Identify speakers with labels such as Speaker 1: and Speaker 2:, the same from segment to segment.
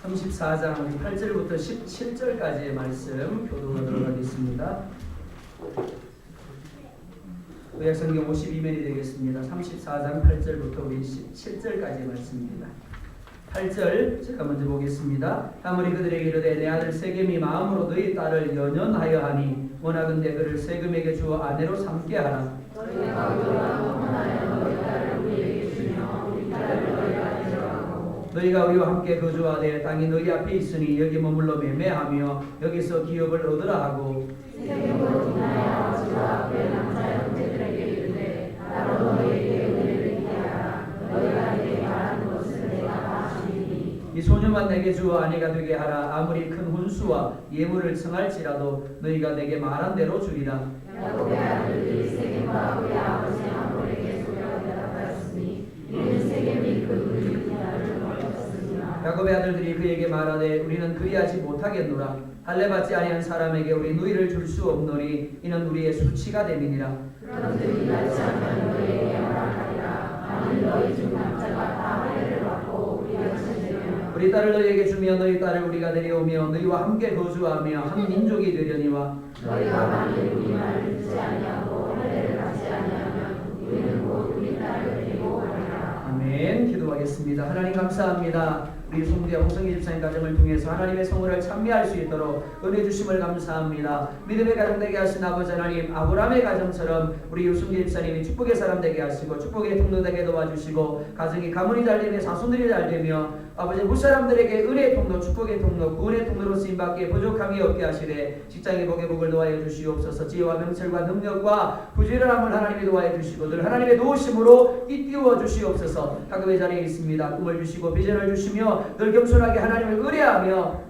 Speaker 1: 34장 8절부터 17절까지의 말씀 교독하도록 하겠습니다. 구약성경 52면이 되겠습니다. 34장 8절부터 우리 17절까지의 말씀입니다. 8절 제가 먼저 보겠습니다. 아무리 그들에게 이르되 내 아들 세겜이 마음으로 너희 딸을 연연하여 하니 원하건대 그를 세겜에게 주어 아내로 삼게 하라. 너희가 우리와 함께 거주하되 땅이 너희 앞에 있으니 여기 머물러 매매하며 여기서 기업을 얻으라 하고 이 소녀만 내게 주어 아내가 되게 하라. 아무리 큰 혼수와 예물을 청할지라도 너희가 내게 말한 대로 주리라.
Speaker 2: 야곱의 아들들이 세겜과 그의 아버지 하몰에게 소리하여 대답하였으니 이는 세겜이 그 누이 디나를 먹었으니라.
Speaker 1: 야곱의 아들들이 그에게 말하되 우리는 그리하지 못하겠노라. 할례 받지 아니한 사람에게 우리 누이를 줄 수 없노니 이는 우리의 수치가 됨이니라.
Speaker 2: 그런즉 이같이 하면 너희에게 허락하리라. 만일 너희 중 남자가 다 할례를 받고 우리 곁에 되면
Speaker 1: 우리 딸을 너희에게 주며 너희 딸을 우리가 데려오며 너희와 함께 거주하며 한 민족이 되려니와
Speaker 2: 너희가 만일 우리 말을 듣지 아니하고 할례를 받지 아니하면 우리는 곧 우리 딸을 데리고 가리라.
Speaker 1: 아멘. 기도하겠습니다. 하나님 감사합니다. 우리 송대와 홍성희 집사님 가정을 통해서 하나님의 성호를 찬미할 수 있도록 은혜 주심을 감사합니다. 믿음의 가정 되게 하신 아버지 하나님, 아브라함의 가정처럼 우리 유승기 집사님이 축복의 사람 되게 하시고 축복의 통로 되게 도와주시고 가정이 가문이 잘되며 자손들이 잘되며 아버지 무사람들에게 은혜의 통로, 축복의 통로, 구원의 통로로 쓰임받기에 부족함이 없게 하시되 직장의 복의 복을 도와여 주시옵소서. 지혜와 명철과 능력과 부지런함을 하나님이 도와여 주시고 늘 하나님의 도우심으로 잇띄워 주시옵소서. 학업의 자리에 있습니다. 꿈을 주시고 비전을 주시며 늘 겸손하게 하나님을 의뢰하며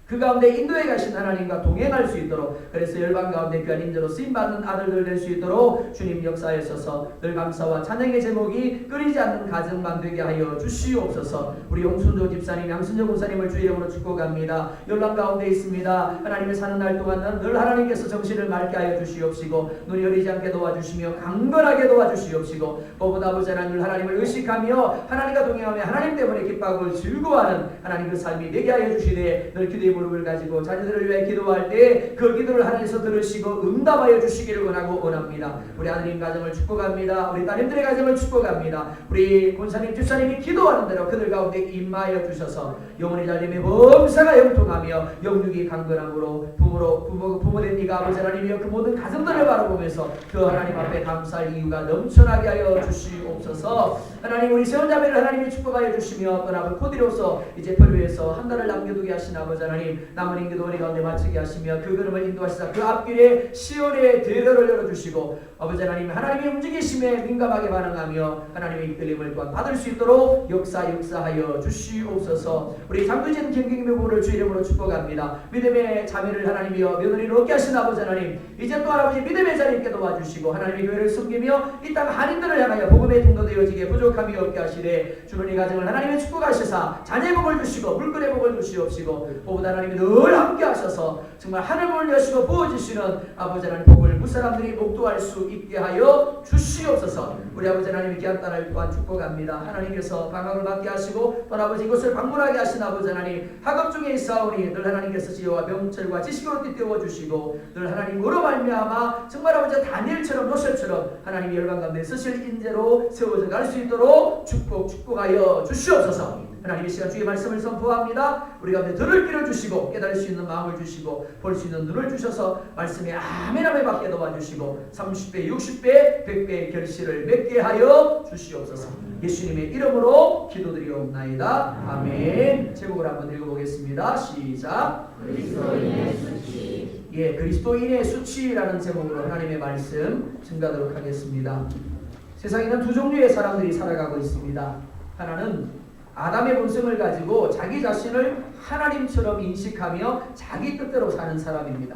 Speaker 1: 그 가운데 인도에 가신 하나님과 동행할 수 있도록, 그래서 열방 가운데 귀한 인재로 쓰임받는 아들들 될 수 있도록 주님 역사하셔서 늘 감사와 찬양의 제목이 끊이지 않는 가정만 되게 하여 주시옵소서. 우리 홍순조 집사님, 양순정 목사님을 주 이름으로 축복합니다. 열방 가운데 있습니다. 하나님의 사는 날 동안은 늘 하나님께서 정신을 맑게 하여 주시옵시고 눈이 여리지 않게 도와주시며 강건하게 도와주시옵시고 무엇보다 아버지 하나님 하나님을 의식하며 하나님과 동행하며 하나님 때문에 기뻐하고 즐거워하는 하나님 그 삶이 되게 하여 주시되 늘 기도의 무릎을 가지고 자녀들을 위해 기도할 때 그 기도를 하나님께서 들으시고 응답하여 주시기를 원합니다. 우리 아드님 가정을 축복합니다. 우리 따님들의 가정을 축복합니다. 우리 권사님, 집사님이 기도하는 대로 그들 가운데 임하여 주셔서 영혼의 잘림의 범사가 형통하며 영육이 강건함으로 부모된 이가 아버지 하나님이여 그 모든 가정들을 바라보면서 그 하나님 앞에 감사할 이유가 넘쳐나게 하여 주시옵소서. 하나님 우리 세원자매를 하나님이 축복하여 주시며 떠나본 코디로서 이제 벌위에서 한 달을 남겨두게 하신 아버지 하나님 남은 인기도 우리 가운데 마치게 하시며 그 걸음을 인도하시사 그 앞길에 시온의 대로를 열어주시고 아버지 하나님 하나님의 움직이심에 민감하게 반응하며 하나님의 이끌림을 또한 받을 수 있도록 역사하여 주시옵소서. 우리 장두진 김경임의 부부를 주 이름으로 축복합니다. 믿음의 자매를 하나님이여 며느리를 얻게 하신 아버지 하나님 이제 또 아버지 믿음의 자리 있게 도와주시고 하나님의 교회를 섬기며 이 땅 한인들을 향하여 복음의 통로 되어지게 부족함이 없게 하시되 주는 이 가정을 하나님의 축복하시사 자녀의 복을 주시고 물건의 복을 주시옵시고 보보다 하나님이 늘 함께 하셔서 정말 하늘문을 여시고 부어주시는 아버지 하나님 복을 무사람들이 목도할 수 있게 하여 주시옵소서. 우리 아버지 하나님의 귀한 딸을 또한 축복합니다. 하나님께서 방학을 받게 하시고 또 아버지 이곳을 방문하게 하신 아버지 하나님 학업 중에 있사오니 늘 하나님께서 지혜와 명철과 지식으로 띠떼워 주시고 늘 하나님으로 말미암아 정말 아버지 다니엘처럼 요셉처럼 하나님이 열방 가운데 쓰실 인재로 세워져 갈 수 있도록 축복하여 주시옵소서. 하나님의 시간 주의 말씀을 선포합니다. 우리 가운데 들을 길을 주시고 깨달을 수 있는 마음을 주시고 볼 수 있는 눈을 주셔서 말씀에 아멘함에 받게 도와주시고 30배, 60배, 100배의 결실을 맺게 하여 주시옵소서. 예수님의 이름으로 기도드리옵나이다. 아멘. 제목을 한번 읽어보겠습니다. 시작.
Speaker 2: 그리스도인의 수치.
Speaker 1: 그리스도인의 수치라는 제목으로 하나님의 말씀 증가하도록 하겠습니다. 세상에는 두 종류의 사람들이 살아가고 있습니다. 하나는 아담의 본성을 가지고 자기 자신을 하나님처럼 인식하며 자기 뜻대로 사는 사람입니다.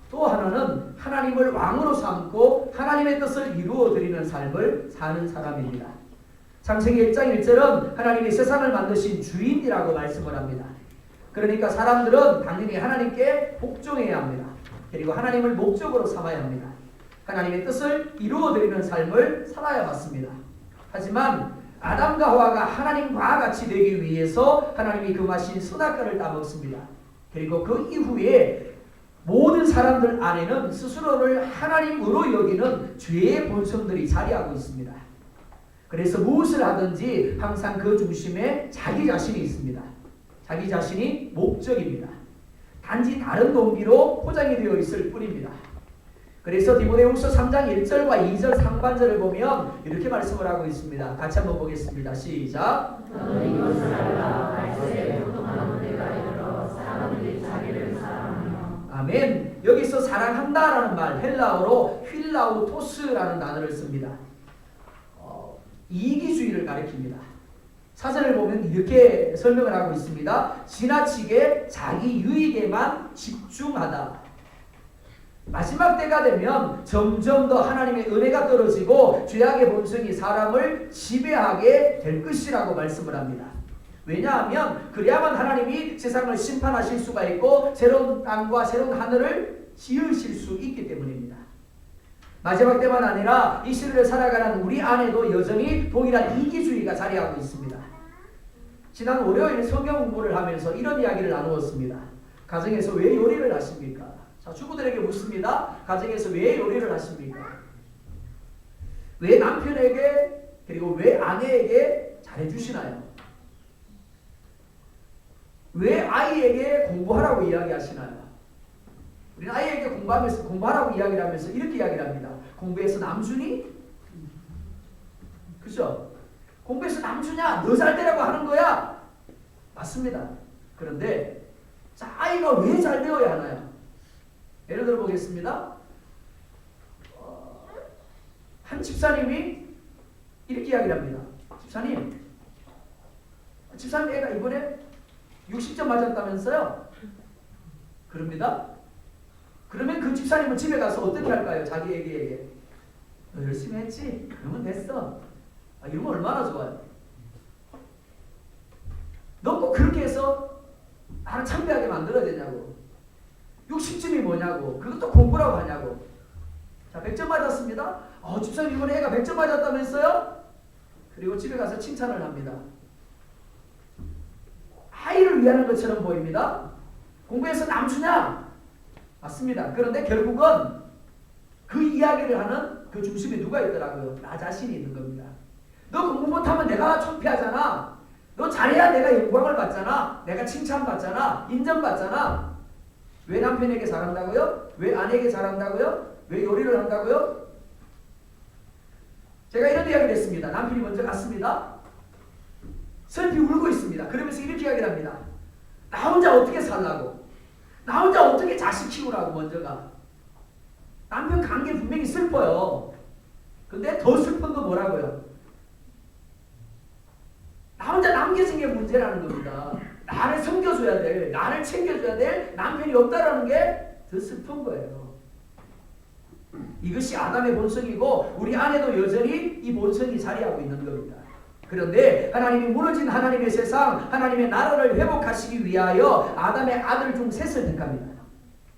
Speaker 1: 또 하나는 하나님을 왕으로 삼고 하나님의 뜻을 이루어드리는 삶을 사는 사람입니다. 창세기 1장 1절은 하나님이 세상을 만드신 주인이라고 말씀을 합니다. 그러니까 사람들은 당연히 하나님께 복종해야 합니다. 그리고 하나님을 목적으로 삼아야 합니다. 하나님의 뜻을 이루어드리는 삶을 살아야 맞습니다. 하지만 아담과 하와가 하나님과 같이 되기 위해서 하나님이 금하신 선악과를 따먹습니다. 그리고 그 이후에 모든 사람들 안에는 스스로를 하나님으로 여기는 죄의 본성들이 자리하고 있습니다. 그래서 무엇을 하든지 항상 그 중심에 자기 자신이 있습니다. 자기 자신이 목적입니다. 단지 다른 동기로 포장이 되어 있을 뿐입니다. 그래서 디모데후서 3장 1절과 2절 상반절을 보면 이렇게 말씀을 하고 있습니다. 같이 한번 보겠습니다. 시작.
Speaker 2: 너는 이것을 알라. 말세에 고통하는 때가 이르러 사람들이 자기를 사랑하며.
Speaker 1: 아멘. 여기서 사랑한다라는 말 헬라어로 휠라우토스라는 단어를 씁니다. 이기주의를 가리킵니다. 사전을 보면 이렇게 설명을 하고 있습니다. 지나치게 자기 유익에만 집중하다. 마지막 때가 되면 점점 더 하나님의 은혜가 떨어지고 죄악의 본성이 사람을 지배하게 될 것이라고 말씀을 합니다. 왜냐하면 그래야만 하나님이 세상을 심판하실 수가 있고 새로운 땅과 새로운 하늘을 지으실 수 있기 때문입니다. 마지막 때만 아니라 이 시대를 살아가는 우리 안에도 여전히 동일한 이기주의가 자리하고 있습니다. 지난 월요일 성경 공부를 하면서 이런 이야기를 나누었습니다. 가정에서 왜 요리를 하십니까? 자, 주부들에게 묻습니다. 가정에서 왜 요리를 하십니까? 왜 남편에게 그리고 왜 아내에게 잘해주시나요? 왜 아이에게 공부하라고 이야기하시나요? 우리는 아이에게 공부하라고 이야기를 하면서 이렇게 이야기를 합니다. 공부해서 남주니? 그죠? 공부해서 남주냐? 너 잘 되라고 하는 거야? 맞습니다. 그런데 자, 아이가 왜 잘 되어야 하나요? 예를 들어 보겠습니다. 한 집사님이 이렇게 이야기를 합니다. 집사님 애가 이번에 60점 맞았다면서요? 그럽니다. 그러면 그 집사님은 집에 가서 어떻게 할까요? 자기 애기에게 너 열심히 했지? 그러면 됐어. 이러면 얼마나 좋아요. 너 꼭 그렇게 해서 나를 창피하게 만들어야 되냐고. 60점이 뭐냐고. 그것도 공부라고 하냐고. 자, 100점 맞았습니다. 집사님 이번에 애가 100점 맞았다면서요? 그리고 집에 가서 칭찬을 합니다. 아이를 위하는 것처럼 보입니다. 공부해서 남주냐? 맞습니다. 그런데 결국은 그 이야기를 하는 그 중심에 누가 있더라고요? 나 자신이 있는 겁니다. 너 공부 못하면 내가 창피하잖아. 너 잘해야 내가 영광을 받잖아. 내가 칭찬받잖아. 인정받잖아. 왜 남편에게 잘한다고요? 왜 아내에게 잘한다고요? 왜 요리를 한다고요? 제가 이런 이야기를 했습니다. 남편이 먼저 갔습니다. 슬피 울고 있습니다. 그러면서 이렇게 이야기를 합니다. 나 혼자 어떻게 살라고? 나 혼자 어떻게 자식 키우라고 먼저 가? 남편 간 게 분명히 슬퍼요. 근데 더 슬픈 건 뭐라고요? 나 혼자 남겨진 게 문제라는 겁니다. 나를 섬겨줘야 될, 나를 챙겨줘야 될 남편이 없다라는 게 더 슬픈 거예요. 이것이 아담의 본성이고 우리 안에도 여전히 이 본성이 자리하고 있는 겁니다. 그런데 하나님이 무너진 하나님의 세상, 하나님의 나라를 회복하시기 위하여 아담의 아들 중 셋을 택합니다.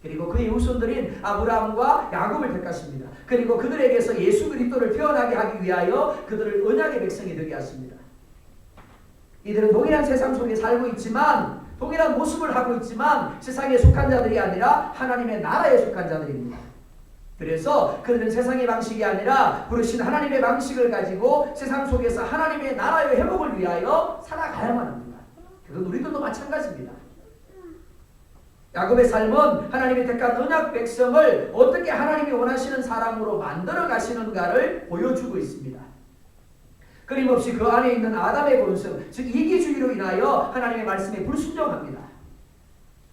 Speaker 1: 그리고 그의 후손들인 아브라함과 야곱을 택하십니다. 그리고 그들에게서 예수 그리스도를 태어나게 하기 위하여 그들을 언약의 백성이 되게 하십니다. 이들은 동일한 세상 속에 살고 있지만 동일한 모습을 하고 있지만 세상에 속한 자들이 아니라 하나님의 나라에 속한 자들입니다. 그래서 그들은 세상의 방식이 아니라 부르신 하나님의 방식을 가지고 세상 속에서 하나님의 나라의 회복을 위하여 살아가야만 합니다. 그건 우리들도 마찬가지입니다. 야곱의 삶은 하나님이 택한 언약 백성을 어떻게 하나님이 원하시는 사람으로 만들어 가시는가를 보여주고 있습니다. 끊임없이 그 안에 있는 아담의 본성, 즉 이기주의로 인하여 하나님의 말씀에 불순종합니다.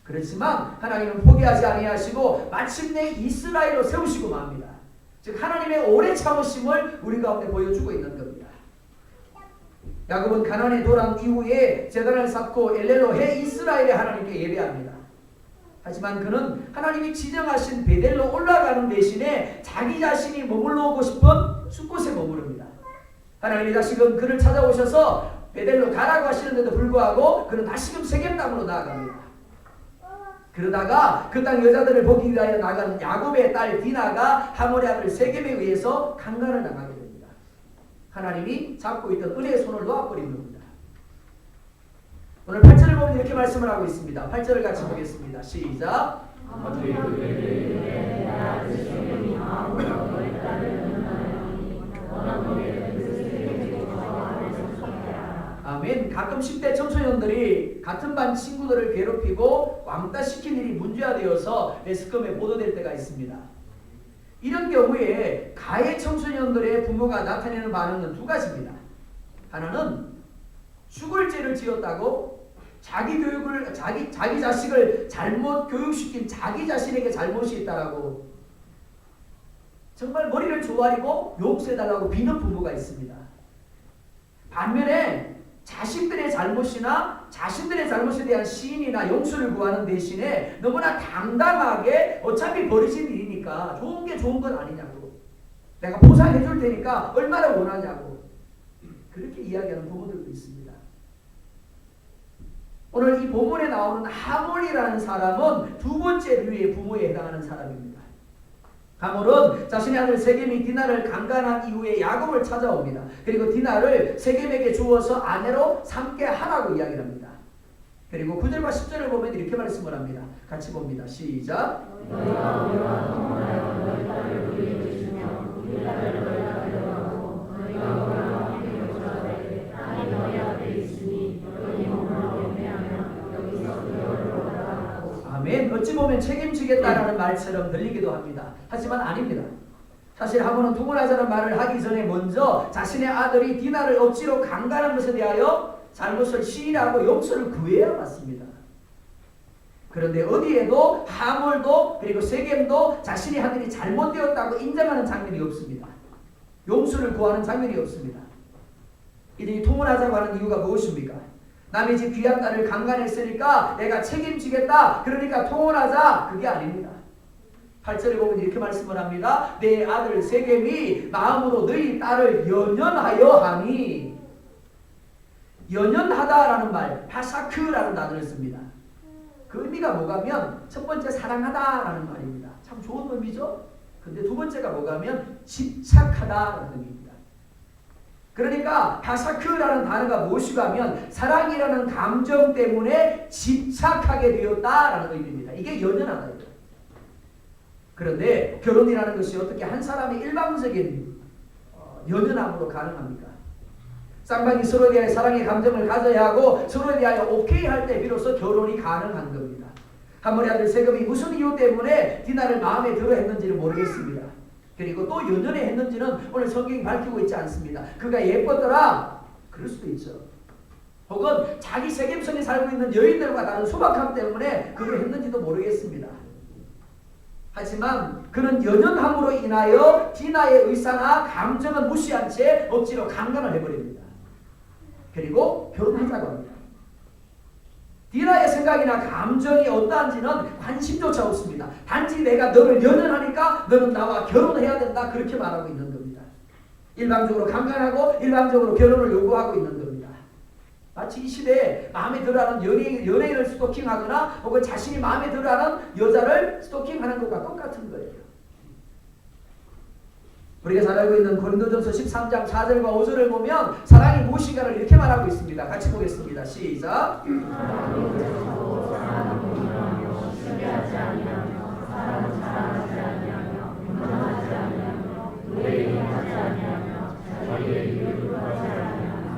Speaker 1: 그렇지만 하나님은 포기하지 아니하시고 마침내 이스라엘로 세우시고 맙니다. 즉 하나님의 오래 참으심을 우리 가운데 보여주고 있는 겁니다. 야곱은 가나안에 돌아온 이후에 제단을 쌓고 엘렐로해 이스라엘의 하나님께 예배합니다. 하지만 그는 하나님이 지정하신 베델로 올라가는 대신에 자기 자신이 머물러 오고 싶은 숲곳에 머무릅니다. 하나님이 다시금 그를 찾아오셔서 베델로 가라고 하시는데도 불구하고 그는 다시금 세겜 땅으로 나아갑니다. 그러다가 그 땅 여자들을 보기 위하여 나간 야곱의 딸 디나가 하몰의 아들 세겜에 의해서 강간을 당하게 됩니다. 하나님이 잡고 있던 은혜의 손을 놓아버린 겁니다. 오늘 8절을 보면 이렇게 말씀을 하고 있습니다. 8절을 같이 보겠습니다. 시작. 아멘. 가끔 10대 청소년들이 같은 반 친구들을 괴롭히고 왕따시킨 일이 문제가 되어서 매스컴에 보도될 때가 있습니다. 이런 경우에 가해 청소년들의 부모가 나타내는 반응은 두 가지입니다. 하나는 죽을 죄를 지었다고 자기 자식을 잘못 교육시킨 자기 자신에게 잘못이 있다라고 정말 머리를 조아리고 용서해달라고 비는 부모가 있습니다. 반면에 자식들의 잘못이나 자신들의 잘못에 대한 시인이나 용서를 구하는 대신에 너무나 당당하게 어차피 벌어진 일이니까 좋은 게 좋은 건 아니냐고, 내가 보상해 줄 테니까 얼마나 원하냐고 그렇게 이야기하는 부모들도 있습니다. 오늘 이 본문에 나오는 하몰이라는 사람은 두 번째 류의 부모에 해당하는 사람입니다. 하몰은 자신의 아들 세겜이 디나를 강간한 이후에 야곱을 찾아옵니다. 그리고 디나를 세겜에게 주어서 아내로 삼게 하라고 이야기를 합니다. 그리고 9절과 10절을 보면 이렇게 말씀을 합니다. 같이 봅니다. 시작.
Speaker 2: 너희가 우리와 동원하여 너희 딸을 우리에게 주며 우리 딸을 너희가 데려가고 너희가 우리와 함께 거주하되 땅이 너희 앞에 있으니 너희 몸으로 예매하며 여기서 그들을 받아라고.
Speaker 1: 아멘. 어찌 보면 책임지겠다라는 말처럼 들리기도 합니다. 하지만 아닙니다. 사실 하몰은 동원하자는 말을 하기 전에 먼저 자신의 아들이 디나를 억지로 강간한 것에 대하여 잘못을 시인하고 용서를 구해야 맞습니다. 그런데 어디에도 하몰도 그리고 세겜도 자신이 한 일이 잘못되었다고 인정하는 장면이 없습니다. 용서를 구하는 장면이 없습니다. 이들이 통혼하자고 하는 이유가 무엇입니까? 남의 집 귀한 딸을 강간했으니까 내가 책임지겠다, 그러니까 통혼하자, 그게 아닙니다. 8절에 보면 이렇게 말씀을 합니다. 내 아들 세겜이 마음으로 너희 딸을 연연하여 하니, 연연하다라는 말, 파사크라는 단어를 씁니다. 그 의미가 뭐가면 첫 번째 사랑하다라는 말입니다. 참 좋은 의미죠. 근데 두 번째가 뭐가면 집착하다라는 의미입니다. 그러니까 파사크라는 단어가 무엇이가면 사랑이라는 감정 때문에 집착하게 되었다라는 의미입니다. 이게 연연하다예요. 그런데 결혼이라는 것이 어떻게 한 사람의 일방적인 연연함으로 가능합니까? 쌍방이 서로에 대해 사랑의 감정을 가져야 하고 서로에 대하여 오케이 할 때 비로소 결혼이 가능한 겁니다. 하몰의 아들 세겜이 무슨 이유 때문에 디나를 마음에 들어 했는지는 모르겠습니다. 그리고 또 연연해 했는지는 오늘 성경이 밝히고 있지 않습니다. 그가 예뻤더라, 그럴 수도 있죠. 혹은 자기 세겜성에 살고 있는 여인들과 다른 소박함 때문에 그를 했는지도 모르겠습니다. 하지만 그는 연연함으로 인하여 디나의 의사나 감정은 무시한 채 억지로 강간을 해버립니다. 그리고 결혼하자고 합니다. 디나의 생각이나 감정이 어떠한지는 관심조차 없습니다. 단지 내가 너를 연연하니까 너는 나와 결혼해야 된다, 그렇게 말하고 있는 겁니다. 일방적으로 강간하고 일방적으로 결혼을 요구하고 있는 겁니다. 마치 이 시대에 마음에 들어하는 연예인을 스토킹하거나 혹은 자신이 마음에 들어하는 여자를 스토킹하는 것과 똑같은 거예요. 우리가 잘 알고 있는 고린도전서 13장 4절과 5절을 보면 사랑이 무엇인가를 이렇게 말하고 있습니다. 같이 보겠습니다. 시작.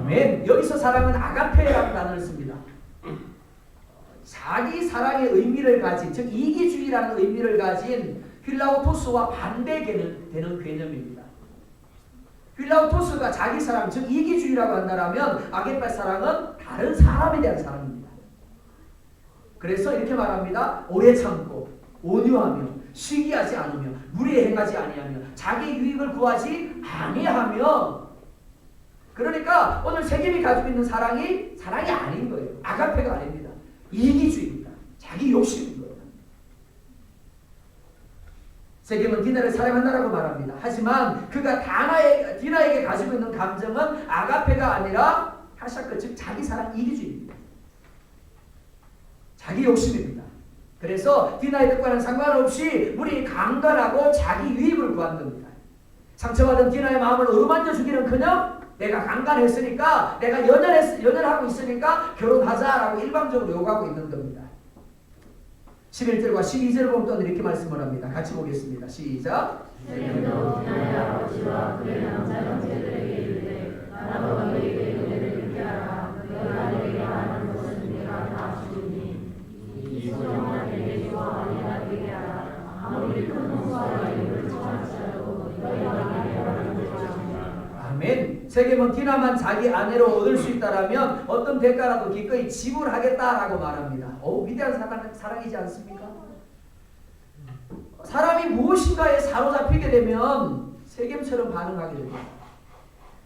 Speaker 1: 아멘. 여기서 사랑은 아가페라는 단어를 씁니다. 자기 사랑의 의미를 가진, 즉 이기주의라는 의미를 가진 필라우토스와 반대되는 개념입니다. 필라우토스가 자기 사랑, 즉 이기주의라고 한다면 아게페 사랑은 다른 사람에 대한 사랑입니다. 그래서 이렇게 말합니다. 오래 참고 온유하며 시기하지 않으며 무리에 행하지 아니하며 자기 유익을 구하지 아니하며. 그러니까 오늘 세겜이 가지고 있는 사랑이 아닌 거예요. 아가페가 아닙니다. 이기주의입니다. 자기 욕심인 거예요. 세겜은 디나를 사랑한다라고 말합니다. 하지만 그가 디나에게 가지고 있는 감정은 아가페가 아니라 파샤크, 즉 자기 사랑 이기주의입니다. 자기 욕심입니다. 그래서 디나의 뜻과는 상관없이 우리 강건하고 자기 유익을 구한 겁니다. 상처받은 디나의 마음을 어루만져 주기는커녕 내가 강간했으니까 내가 연연하고 있으니까 결혼하자라고 일방적으로 요구하고 있는 겁니다. 11절과 12절을 보면 또 이렇게 말씀을 합니다. 같이 보겠습니다. 시작.
Speaker 2: 세겜도 디나의 아버지와 그의 남자 형제들에게 이르되 나로 너희에게 은혜를 입게 하라. 너희가 내게 하는 것은 내가 다 주니 이 소정한 내게 주와 아내가 되게 하라. 아무리 큰 홍수와 이를 청하시라도 너희가 내게 하는 것이라.
Speaker 1: 아멘. 세겜은 디나만 자기 아내로 얻을 수 있다라면 어떤 대가라도 기꺼이 지불하겠다라고 말합니다. 위대한 사랑이지 않습니까? 사람이 무엇인가에 사로잡히게 되면 세겜처럼 반응하게 됩니다.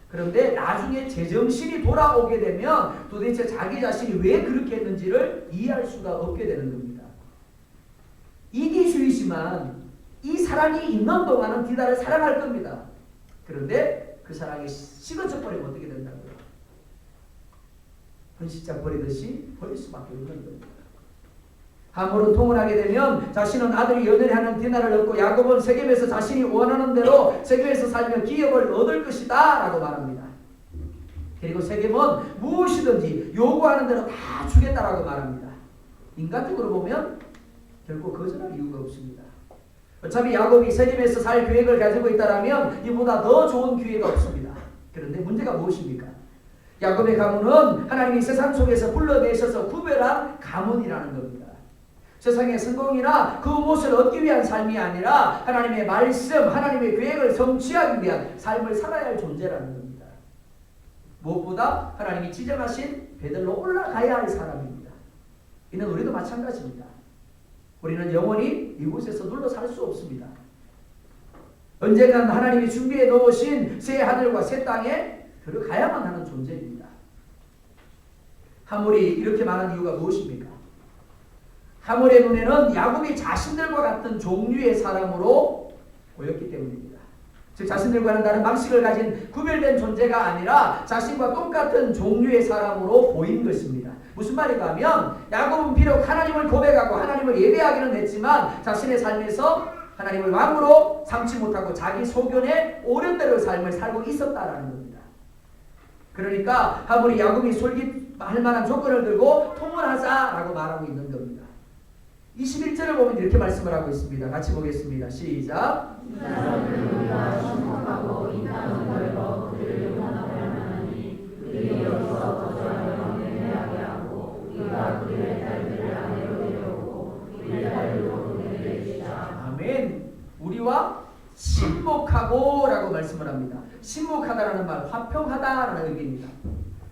Speaker 1: 그런데 나중에 제정신이 돌아오게 되면 도대체 자기 자신이 왜 그렇게 했는지를 이해할 수가 없게 되는 겁니다. 이기주의지만 이 사랑이 있는 동안은 디나를 사랑할 겁니다. 그런데 그 사랑이 식어져 버리면 어떻게 된다고요? 분식장 버리듯이 버릴 수밖에 없는 겁니다. 함으로 통혼하게 되면 자신은 아들이 연연하는 디나를 얻고 야곱은 세겜에서 자신이 원하는 대로 세겜에서 살며 기업을 얻을 것이다 라고 말합니다. 그리고 세겜은 무엇이든지 요구하는 대로 다 주겠다라고 말합니다. 인간적으로 보면 결코 거절할 이유가 없습니다. 어차피 야곱이 세겜에서 살 계획을 가지고 있다면 이보다 더 좋은 기회가 없습니다. 그런데 문제가 무엇입니까? 야곱의 가문은 하나님이 세상 속에서 불러내셔서 구별한 가문이라는 겁니다. 세상의 성공이나 그 무엇을 얻기 위한 삶이 아니라 하나님의 말씀, 하나님의 계획을 성취하기 위한 삶을 살아야 할 존재라는 겁니다. 무엇보다 하나님이 지정하신 배들로 올라가야 할 사람입니다. 이는 우리도 마찬가지입니다. 우리는 영원히 이곳에서 눌러 살 수 없습니다. 언젠간 하나님이 준비해 놓으신 새 하늘과 새 땅에 들어가야만 하는 존재입니다. 하물이 이렇게 말한 이유가 무엇입니까? 하물의 눈에는 야곱이 자신들과 같은 종류의 사람으로 보였기 때문입니다. 즉 자신들과는 다른 방식을 가진 구별된 존재가 아니라 자신과 똑같은 종류의 사람으로 보인 것입니다. 무슨 말인가 하면 야곱은 비록 하나님을 고백하고 하나님을 예배하기는 했지만 자신의 삶에서 하나님을 왕으로 삼지 못하고 자기 소견에 옳은 대로 삶을 살고 있었다라는 겁니다. 그러니까 하물이 야곱이 솔깃할 만한 조건을 들고 통혼하자라고 말하고 있는 겁니다. 21절을 보면 이렇게 말씀을 하고 있습니다. 같이 보겠습니다. 시작.
Speaker 2: 이 사람들은 우리가 신속하고 이 땅은 넓어 그들을 용납하여 하나니 그들이 여기서 거주하여 매매하게 하고 우리가 그들의 딸들을 아내로 데려오고 그들의 딸들로 그들에게 주자.
Speaker 1: 아멘. 우리와 신목하고 라고 말씀을 합니다. 신목하다라는 말 화평하다라는 의미입니다.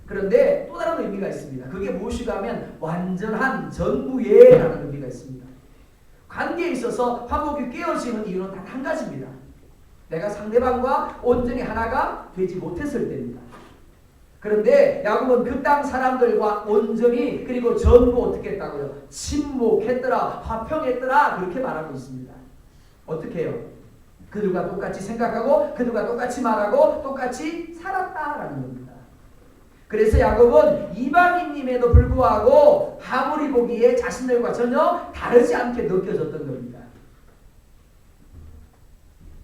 Speaker 1: 그런데 또 다른 의미가 있습니다. 그게 무엇이가 하면 완전한 전부예라는 의미가 있습니다. 관계에 있어서 화목이 깨어지는 이유는 단 한 가지입니다. 내가 상대방과 온전히 하나가 되지 못했을 때입니다. 그런데 야곱은 그 땅 사람들과 온전히 그리고 전부 어떻게 했다고요? 친목했더라, 화평했더라 그렇게 말하고 있습니다. 어떻게 해요? 그들과 똑같이 생각하고 그들과 똑같이 말하고 똑같이 살았다라는 겁니다. 그래서 야곱은 이방인임에도 불구하고 아무리 보기에 자신들과 전혀 다르지 않게 느껴졌던 겁니다.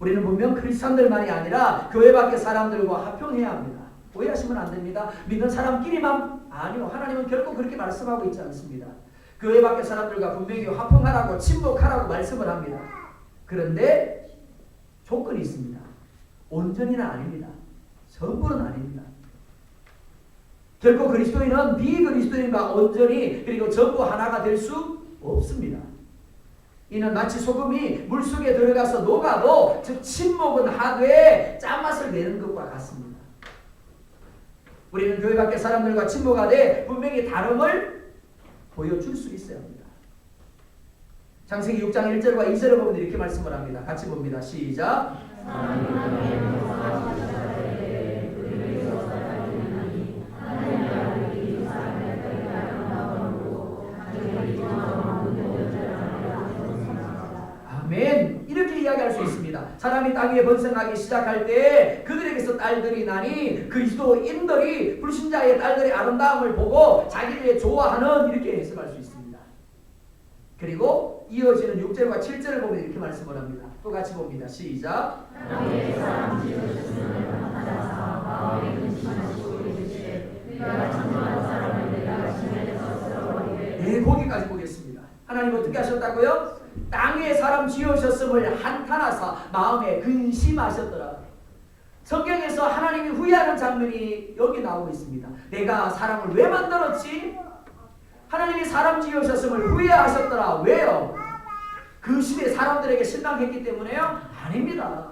Speaker 1: 우리는 분명 크리스찬들만이 아니라 교회 밖의 사람들과 화평해야 합니다. 오해하시면 안 됩니다. 믿는 사람끼리만 아니요. 하나님은 결코 그렇게 말씀하고 있지 않습니다. 교회 밖의 사람들과 분명히 화평하라고 친목하라고 말씀을 합니다. 그런데 조건이 있습니다. 온전히는 아닙니다. 전부는 아닙니다. 결코 그리스도인은 비그리스도인과 온전히 그리고 전부 하나가 될 수 없습니다. 이는 마치 소금이 물속에 들어가서 녹아도 즉 침묵은 하되 짠맛을 내는 것과 같습니다. 우리는 교회 밖의 사람들과 친목하되 분명히 다름을 보여줄 수 있어야 합니다. 창세기 6장 1절과 2절을 보면 이렇게 말씀을 합니다. 같이 봅니다. 시작. 아멘. 이렇게 이야기할 수 있습니다. 사람이 땅 위에 번성하기 시작할 때 그들에게서 딸들이 나니 그리스도인들이 불신자의 딸들의 아름다움을 보고 자기를 좋아하는 이렇게 해석할 수 있습니다. 그리고 이어지는 6절과 7절을 보면 이렇게 말씀을 합니다. 또 같이 봅니다. 시작.
Speaker 2: 너희의 사람 지으셨으면 받아서 마음에 근심하시고 이르시되 내가 창조한 사람을 내가 지면에서 쓸어버리되.
Speaker 1: 네, 거기까지 보겠습니다. 하나님 어떻게 하셨다고요? 땅에 사람 지으셨음을 한탄하사 마음에 근심하셨더라. 성경에서 하나님이 후회하는 장면이 여기 나오고 있습니다. 내가 사람을 왜 만들었지? 하나님이 사람 지으셨음을 후회하셨더라. 왜요? 그 시대 사람들에게 실망했기 때문에요? 아닙니다.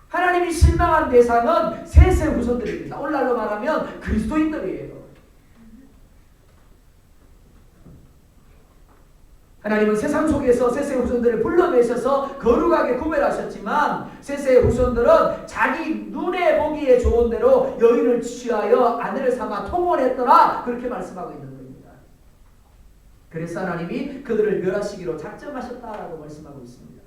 Speaker 1: 하나님이 실망한 대상은 셋의 후손들입니다. 오늘날로 말하면 그리스도인들이에요. 하나님은 세상 속에서 셋의 후손들을 불러내셔서 거룩하게 구별하셨지만 셋의 후손들은 자기 눈에 보기에 좋은 대로 여인을 취하여 아내를 삼아 통혼했더라. 그렇게 말씀하고 있는 겁니다. 그래서 하나님이 그들을 멸하시기로 작정하셨다라고 말씀하고 있습니다.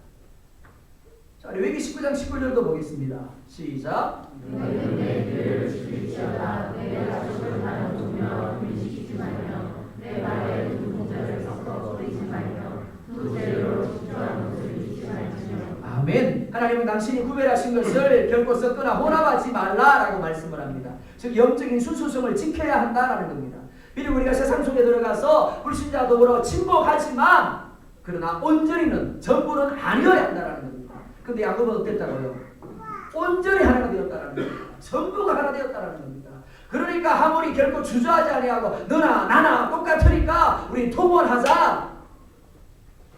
Speaker 1: 자, 레위기 19장 19절도 보겠습니다. 시작.
Speaker 2: 너희는 내 규례를 지킬지어다. 내 약속을 나눠주며 금지시키지 말며 내 말에 두 공자를 섞어 버리지 말며 두 재료로 주저한 것을 잊지 말지며.
Speaker 1: 아멘. 하나님은 당신이 구별하신 것을 결코 섞거나 혼합하지 말라라고 말씀을 합니다. 즉 영적인 순수성을 지켜야 한다라는 겁니다. 비록 우리가 세상 속에 들어가서 불신자 더불어 침묵하지만 그러나 온전히는 전부는 아니어야 한다라는 겁니다. 근데 야곱은 어땠다고요? 온전히 하나가 되었다라는 겁니다. 전부가 하나 되었다라는 겁니다. 그러니까 하물이 결코 주저하지 아니하고 너나 나나 똑같으니까 우리 통원하자.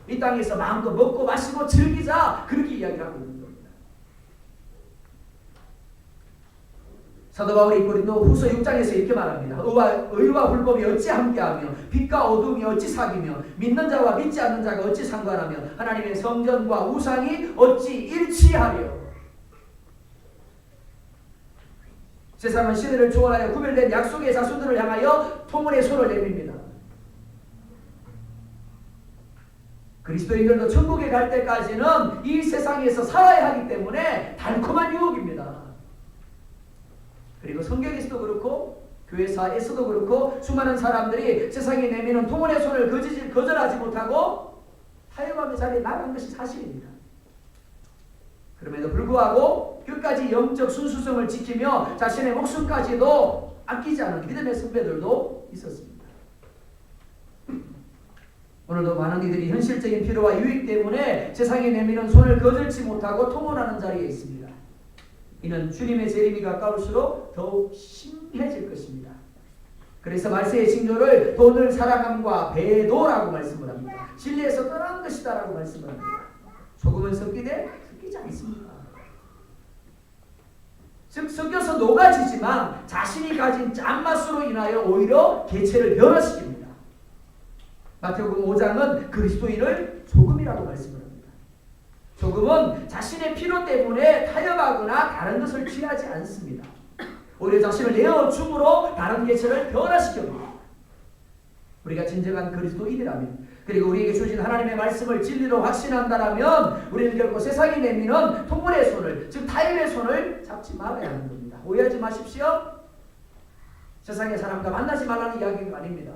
Speaker 1: 이 땅에서 마음껏 먹고 마시고 즐기자. 그렇게 이야기를 하고 있는 겁니다. 사도 바울이 고린도 후서 6장에서 이렇게 말합니다. 의와 불법이 어찌 함께하며 빛과 어둠이 어찌 사귀며 믿는 자와 믿지 않는 자가 어찌 상관하며 하나님의 성전과 우상이 어찌 일치하려. 세상은 시대를 초월하여 구별된 약속의 자손들을 향하여 통혼의 손을 내밉니다. 그리스도인들도 천국에 갈 때까지는 이 세상에서 살아야 하기 때문에 달콤한 유혹입니다. 그리고 성경에서도 그렇고 교회사에서도 그렇고 수많은 사람들이 세상에 내미는 통혼의 손을 거절하지 못하고 타협하며 자리에 나간 것이 사실입니다. 그럼에도 불구하고 끝까지 영적 순수성을 지키며 자신의 목숨까지도 아끼지 않은 믿음의 선배들도 있었습니다. 오늘도 많은 이들이 현실적인 필요와 유익 때문에 세상에 내미는 손을 거절치 못하고 통혼하는 자리에 있습니다. 이는 주님의 재림이 가까울수록 더욱 심해질 것입니다. 그래서 말세의 징조를 돈을 사랑함과 배도라고 말씀을 합니다. 진리에서 떠난 것이다라고 말씀을 합니다. 소금은 섞이되 섞이지 않습니다. 즉 섞여서 녹아지지만 자신이 가진 짠맛으로 인하여 오히려 개체를 변화시킵니다. 마태복음 5장은 그리스도인을 소금이라고 말씀을 합니다. 소금은 자신의 필요 때문에 타협하거나 다른 것을 취하지 않습니다. 오히려 자신을 내어줌으로 다른 개체를 변화시킵니다. 우리가 진정한 그리스도인이라면 그리고 우리에게 주신 하나님의 말씀을 진리로 확신한다면 우리는 결코 세상이 내미는 통혼의 손을 즉 타협의 손을 잡지 말아야 하는 겁니다. 오해하지 마십시오. 세상의 사람과 만나지 말라는 이야기가 아닙니다.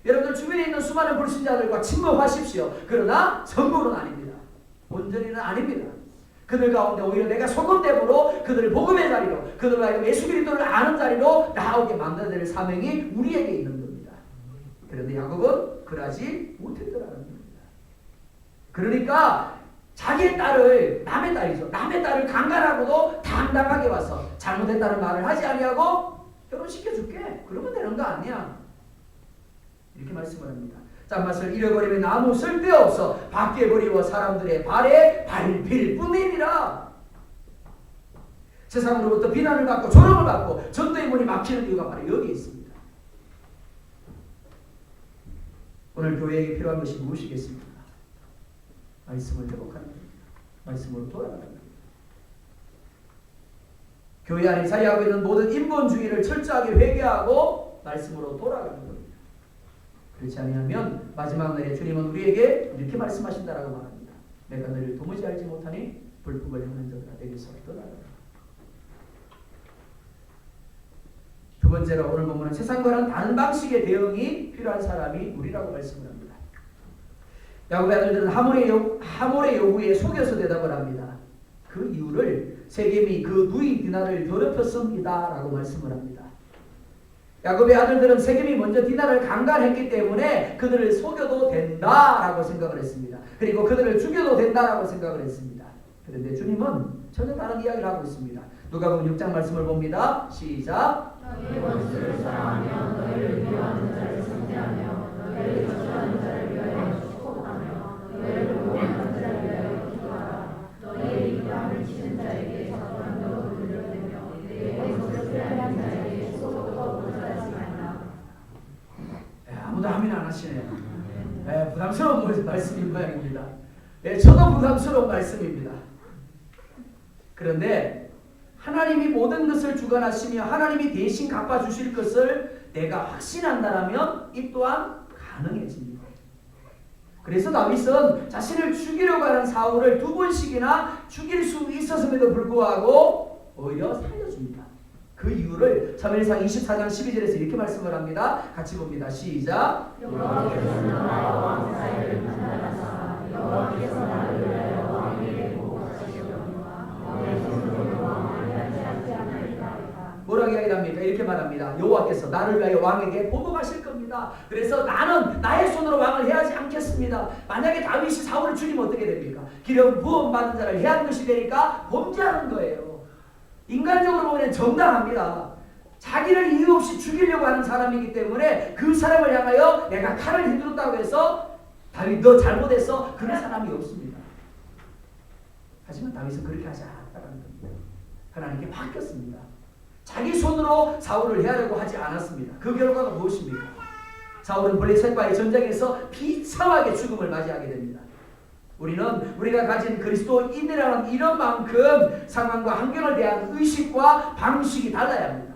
Speaker 1: 여러분들 주변에 있는 수많은 불신자들과 친목하십시오. 그러나 전부는 아닙니다. 온전히는 아닙니다. 그들 가운데 오히려 내가 소금됨으로 그들을 복음의 자리로 그들로 하여금 예수 그리스도를 아는 자리로 나오게 만들어야 될 사명이 우리에게 있는 겁니다. 그런데 야곱은 그러지 못했더라는 겁니다. 그러니까 자기의 딸을 남의 딸이죠. 남의 딸을 강간하고도 당당하게 와서 잘못했다는 말을 하지 아니하고 결혼시켜줄게. 그러면 되는 거 아니야. 이렇게 말씀을 합니다. 짠맛을 잃어버리면 아무 쓸데없어 밖에 버리고 사람들의 발에 밟힐 뿐이니라. 세상으로부터 비난을 받고 조롱을 받고 전도의 문이 막히는 이유가 바로 여기에 있습니다. 오늘 교회에게 필요한 것이 무엇이겠습니까? 말씀을 회복하는 겁니다. 말씀으로 돌아가는 겁니다. 교회 안에 자리하고 있는 모든 인본주의를 철저하게 회개하고 말씀으로 돌아가는 겁니다. 그렇지 아니하면 마지막 날에 주님은 우리에게 이렇게 말씀하신다라고 말합니다. 내가 너를 도무지 알지 못하니 불법을 행하는 자들아 내게서 떠나라. 두 번째로 오늘 보면 세상과는 다른 방식의 대응이 필요한 사람이 우리라고 말씀을 합니다. 야곱의 아들들은 하몰의 요구에 속여서 대답을 합니다. 그 이유를 세겜이 그 누이 디나를 더럽혔습니다 라고 말씀을 합니다. 야곱의 아들들은 세겜이 먼저 디나를 강간했기 때문에 그들을 속여도 된다라고 생각을 했습니다. 그리고 그들을 죽여도 된다라고 생각을 했습니다. 그런데 주님은 전혀 다른 이야기를 하고 있습니다. 누가복음 6장 말씀을 봅니다. 시작.
Speaker 2: 너희의 원수를 사랑하며 너희를 미워하는 자를 상대하며 너희를 저주하는 자를 위하여 축복하며 너희를 보호하는 자를 위하여 기도하라. 너희의 입을 치는 자에게 적당도 돌려대며 내게 것을 피하는 자에게 속도 모자라지 말라.
Speaker 1: 아무도 아멘 안 하시네요. 부담스러운 말씀인 모양입니다. 저도 부담스러운 말씀입니다. 그런데 하나님이 모든 것을 주관하시며 하나님이 대신 갚아주실 것을 내가 확신한다면 이 또한 가능해집니다. 그래서 다윗은 자신을 죽이려고 하는 사울을 2번씩이나 죽일 수 있었음에도 불구하고 오히려 살려줍니다. 그 이유를 사무엘상 24장 12절에서 이렇게 말씀을 합니다. 같이 봅니다. 시작.
Speaker 2: 여호와께서 나와 왕 사이를 판단하사 여호와께서 나를 위하여 왕에게 보호하시려니와 왕의 손으로 왕을 하지 않으리까.
Speaker 1: 뭐라고 이야기합니까? 이렇게 말합니다. 여호와께서 나를 위하여 왕에게 보복하실 겁니다. 그래서 나는 나의 손으로 왕을 해하지 않겠습니다. 만약에 다윗이 사울을 죽이면 어떻게 됩니까? 기름 부음 받은 자를 해한 것이 되니까 범죄하는 거예요. 인간적으로 보면 정당합니다. 자기를 이유 없이 죽이려고 하는 사람이기 때문에 그 사람을 향하여 내가 칼을 휘두른다고 해서 다윗 너 잘못했어 그런 사람이 없습니다. 하지만 다윗은 그렇게 하지 않았다는 겁니다. 하나님께 바뀌었습니다. 자기 손으로 사울을 해하려고 하지 않았습니다. 그 결과가 무엇입니까? 사울은 블레셋과의 전쟁에서 비참하게 죽음을 맞이하게 됩니다. 우리는 우리가 가진 그리스도인이라는 이런만큼 상황과 환경을 대한 의식과 방식이 달라야 합니다.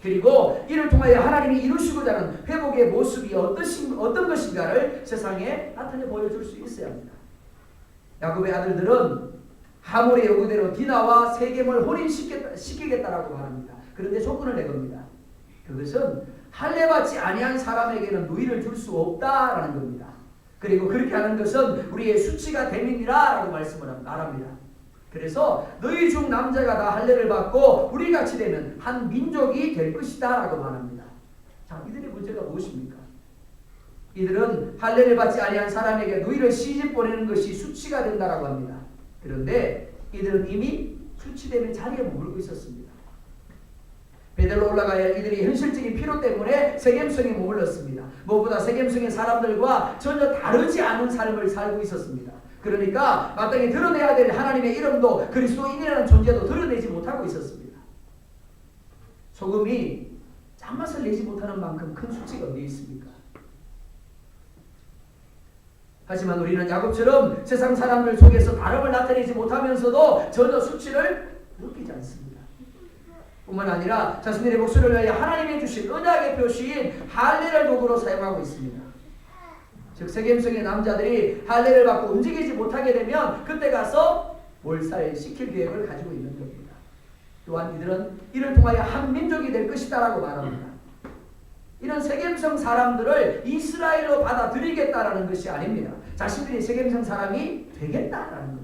Speaker 1: 그리고 이를 통하여 하나님이 이루시고자 하는 회복의 모습이 어떤 것인가를 세상에 나타내 보여줄 수 있어야 합니다. 야곱의 아들들은 하몰의 요구대로 디나와 세겜을 혼인시키겠다라고 말합니다. 그런데 조건을 내겁니다. 그것은 할례받지 아니한 사람에게는 누이를 줄 수 없다라는 겁니다. 그리고 그렇게 하는 것은 우리의 수치가 됨이니라 라고 말씀을 말합니다. 그래서 너희 중 남자가 다 할례를 받고 우리같이 되면 한 민족이 될 것이다 라고 말합니다. 자, 이들의 문제가 무엇입니까? 이들은 할례를 받지 아니한 사람에게 누이를 시집 보내는 것이 수치가 된다라고 합니다. 그런데 이들은 이미 수치되는 자리에 머물고 있었습니다. 베델로 올라가야 이들이 현실적인 필요 때문에 세겜성에 머물렀습니다. 무엇보다 세겜성의 사람들과 전혀 다르지 않은 삶을 살고 있었습니다. 그러니까 마땅히 드러내야 될 하나님의 이름도 그리스도인이라는 존재도 드러내지 못하고 있었습니다. 소금이 짠맛을 내지 못하는 만큼 큰 수치가 어디 있습니까? 하지만 우리는 야곱처럼 세상 사람들 속에서 다름을 나타내지 못하면서도 전혀 수치를 느끼지 않습니다. 뿐만 아니라 자신들의 목소리를 위하여 하나님이 주신 언약의 표시인 할례를 도구로 사용하고 있습니다. 즉 세겜성의 남자들이 할례를 받고 움직이지 못하게 되면 그때 가서 몰살시킬 계획을 가지고 있는 겁니다. 또한 이들은 이를 통하여 한 민족이 될 것이다 라고 말합니다. 이런 세겜성 사람들을 이스라엘로 받아들이겠다라는 것이 아닙니다. 자신들이 세겜성 사람이 되겠다라는 겁니다.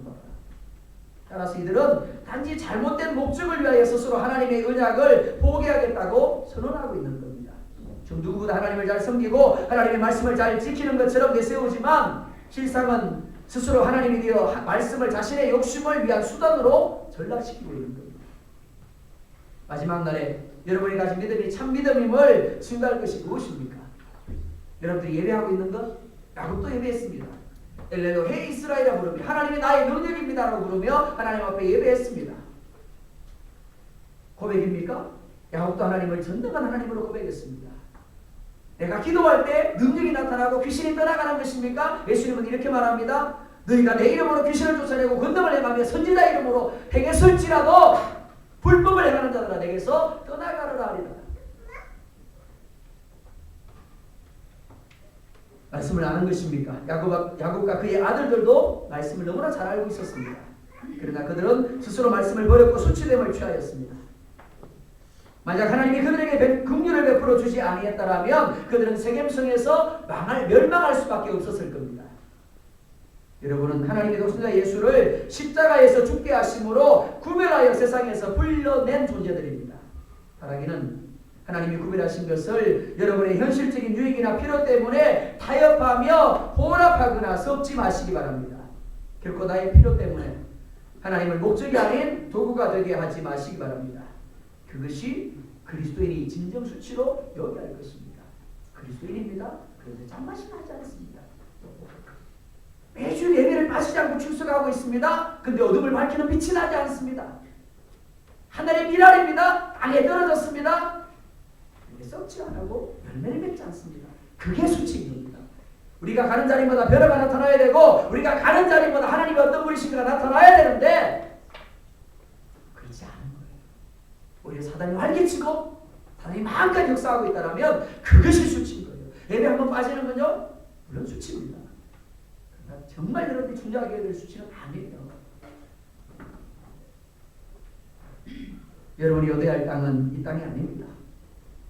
Speaker 1: 따라서 이들은 단지 잘못된 목적을 위하여 스스로 하나님의 언약을 포기하겠다고 선언하고 있는 겁니다. 좀 누구보다 하나님을 잘 섬기고 하나님의 말씀을 잘 지키는 것처럼 내세우지만 실상은 스스로 하나님이 되어 말씀을 자신의 욕심을 위한 수단으로 전락시키고 있는 겁니다. 마지막 날에 여러분이 가진 믿음이 참 믿음임을 증거할 것이 무엇입니까? 여러분들이 예배하고 있는 것? 야곱도 예배했습니다. 엘레로 해 이스라엘이라 부르며 하나님이 나의 능력입니다 라고 부르며 하나님 앞에 예배했습니다. 고백입니까? 야곱도 하나님을 전능한 하나님으로 고백했습니다. 내가 기도할 때 능력이 나타나고 귀신이 떠나가는 것입니까? 예수님은 이렇게 말합니다. 너희가 내 이름으로 귀신을 쫓아내고 권능을 행하며 선지자 이름으로 행했을지라도 불법을 행하는 자들아 내게서 떠나가라 하리라. 말씀을 아는 것입니까? 야곱과 그의 아들들도 말씀을 너무나 잘 알고 있었습니다. 그러나 그들은 스스로 말씀을 버렸고 수치됨을 취하였습니다. 만약 하나님이 그들에게 긍휼을 베풀어 주지 아니했다라면 그들은 세겜성에서 멸망할 수밖에 없었을 겁니다. 여러분은 하나님의 독생자 예수를 십자가에서 죽게 하심으로 구별하여 세상에서 불러낸 존재들입니다. 바라기는 하나님이 구별하신 것을 여러분의 현실적인 유익이나 필요 때문에 타협하며 혼합하거나 섞지 마시기 바랍니다. 결코 나의 필요 때문에 하나님을 목적이 아닌 도구가 되게 하지 마시기 바랍니다. 그것이 그리스도인이 진정 수치로 여겨야 할 것입니다. 그리스도인입니다. 그런데 잔맛이 나지 않습니다. 매주 예배를 빠지지 않고 출석하고 있습니다. 근데 어둠을 밝히는 빛이 나지 않습니다. 하늘의 미랄입니다. 땅에 떨어졌습니다. 근데 썩지 않고 열매를 맺지 않습니다. 그게 수치입니다. 우리가 가는 자리마다 변화가 나타나야 되고 우리가 가는 자리마다 하나님이 어떤 분이신가 나타나야 되는데 그렇지 않은 거예요. 오히려 사단이 활개치고 사단이 마음껏 역사하고 있다면 그것이 수치인 거예요. 예배 한번 빠지는 건요 물론 수치입니다. 그러나 정말 여러분이 중요하게 될 수치는 아니에요. 여러분이 얻어야 할 땅은 이 땅이 아닙니다.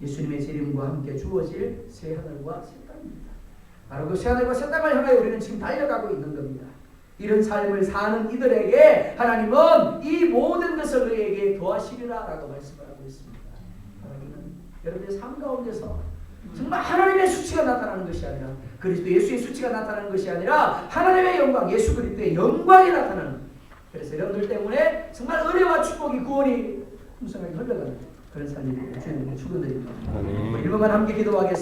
Speaker 1: 예수님의 재림과 함께 주어질 새 하늘과 새 땅입니다. 바로 그 새 하늘과 새 땅을 향하여 우리는 지금 달려가고 있는 겁니다. 이런 삶을 사는 이들에게 하나님은 이 모든 것을 그에게 도와시리라 라고 말씀을 하고 있습니다. 하나님은 여러분의 삶 가운데서 정말 하나님의 수치가 나타나는 것이 아니라 그리스도 예수의 수치가 나타나는 것이 아니라 하나님의 영광, 예수 그리스도의 영광이 나타나는, 그래서 여러분들 때문에 정말 은혜와 축복이 구원이 풍성하게 흘러가는 그런 삶이 주님께 축원드립니다. 1분만 함께 기도하겠습니다.